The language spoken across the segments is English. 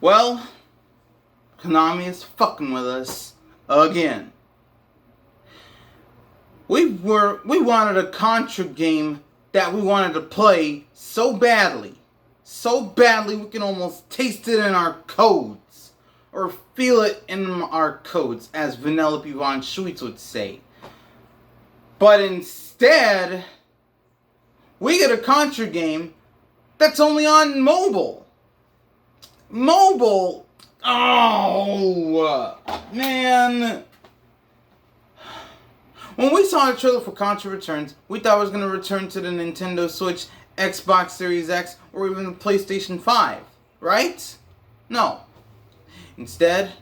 Well, Konami is fucking with us again. We wanted a Contra game that we wanted to play so badly we can almost taste it in our codes, or feel it in our codes, as Vanellope von Schweetz would say. But instead, we get a Contra game that's only on mobile. Mobile? Oh, man. When we saw the trailer for Contra Returns, we thought it was going to return to the Nintendo Switch, Xbox Series X, or even the PlayStation 5, right? No. Instead,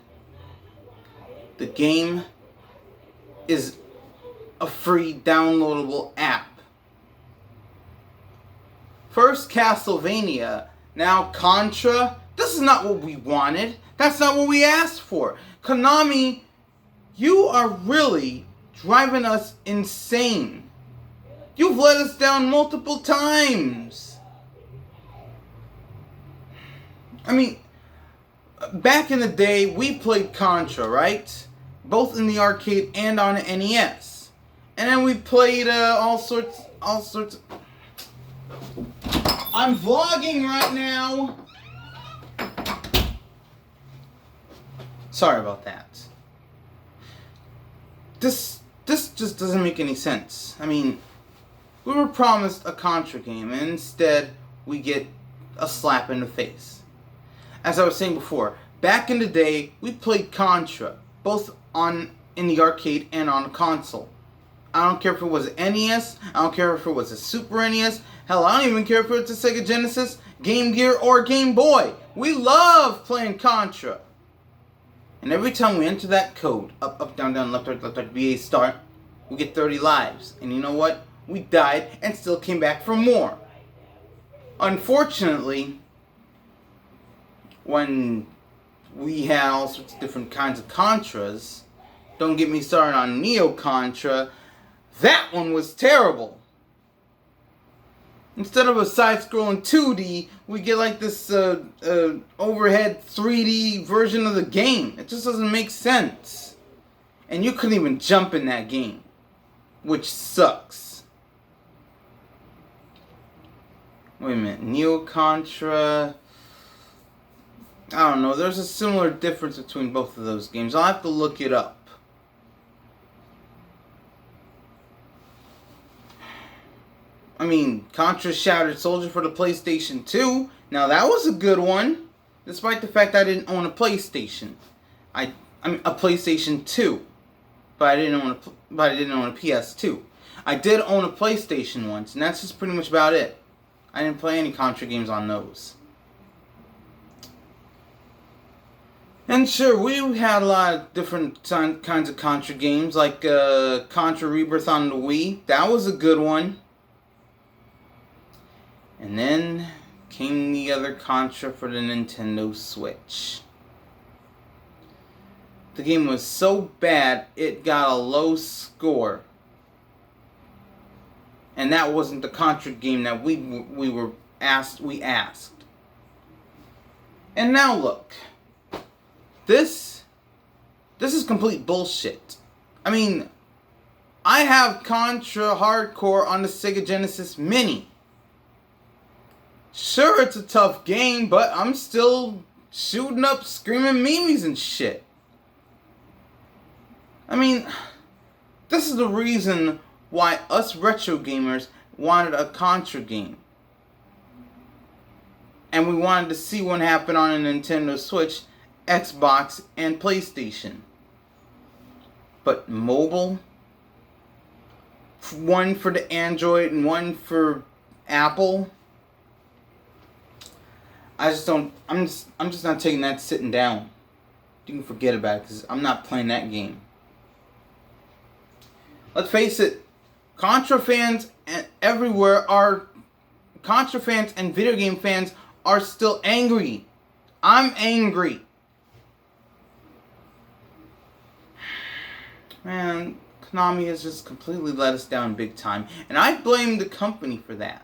the game is a free downloadable app. First Castlevania, now Contra. This is not what we wanted. That's not what we asked for. Konami, you are really driving us insane. You've let us down multiple times. I mean, back in the day, we played Contra, right? Both in the arcade and on the NES. And then we played all sorts. I'm vlogging right now. Sorry about that. This just doesn't make any sense. I mean, we were promised a Contra game, and instead we get a slap in the face. As I was saying before, back in the day, we played Contra, both in the arcade and on a console. I don't care if it was NES, I don't care if it was a Super NES, hell, I don't even care if it was a Sega Genesis, Game Gear, or Game Boy. We love playing Contra. And every time we enter that code, up, down, left, right, BA, start, we get 30 lives. And you know what? We died and still came back for more. Unfortunately, when we had all sorts of different kinds of Contras, don't get me started on Neo Contra, that one was terrible. Instead of a side-scrolling 2D, we get like this overhead 3D version of the game. It just doesn't make sense. And you couldn't even jump in that game, which sucks. Wait a minute, Neo Contra. I don't know, there's a similar difference between both of those games. I'll have to look it up. I mean, Contra Shattered Soldier for the PlayStation 2. Now that was a good one, despite the fact I didn't own a PlayStation. I mean a PlayStation 2, but I didn't own a PS2. I did own a PlayStation once, and that's just pretty much about it. I didn't play any Contra games on those. And sure, we had a lot of different kinds of Contra games, like Contra Rebirth on the Wii. That was a good one. And then came the other Contra for the Nintendo Switch. The game was so bad, it got a low score. And that wasn't the Contra game that we asked. And now look. This is complete bullshit. I mean, I have Contra Hardcore on the Sega Genesis Mini. Sure, it's a tough game, but I'm still shooting up, screaming memes and shit. I mean, this is the reason why us retro gamers wanted a Contra game. And we wanted to see what happened on a Nintendo Switch, Xbox, and PlayStation. But mobile? One for the Android and one for Apple? I'm just not taking that sitting down. You can forget about it, because I'm not playing that game. Let's face it, Contra fans everywhere are... Contra fans and video game fans are still angry. I'm angry. Man, Konami has just completely let us down big time. And I blame the company for that.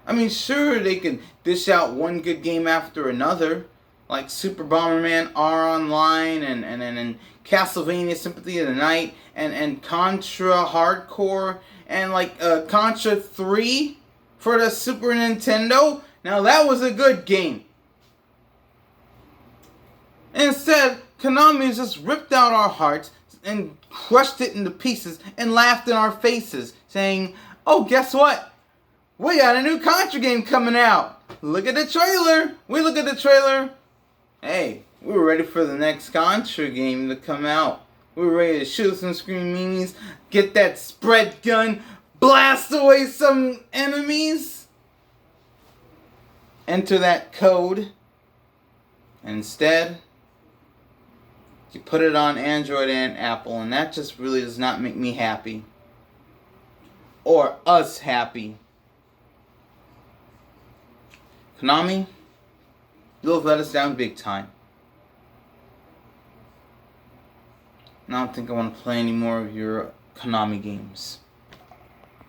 I mean, sure, they can dish out one good game after another. like Super Bomberman R Online and Castlevania Sympathy of the Night and Contra Hardcore and like Contra 3 for the Super Nintendo. Now that was a good game. Instead, Konami just ripped out our hearts and crushed it into pieces and laughed in our faces, saying, "Oh, guess what? We got a new Contra game coming out. Look at the trailer. We look at the trailer. Hey, we were ready for the next Contra game to come out. We were ready to shoot some scream meanies, get that spread gun, blast away some enemies, enter that code. And instead, you put it on Android and Apple, and that just really does not make me happy. Or us happy. Konami, you'll have let us down big time. And I don't think I want to play any more of your Konami games.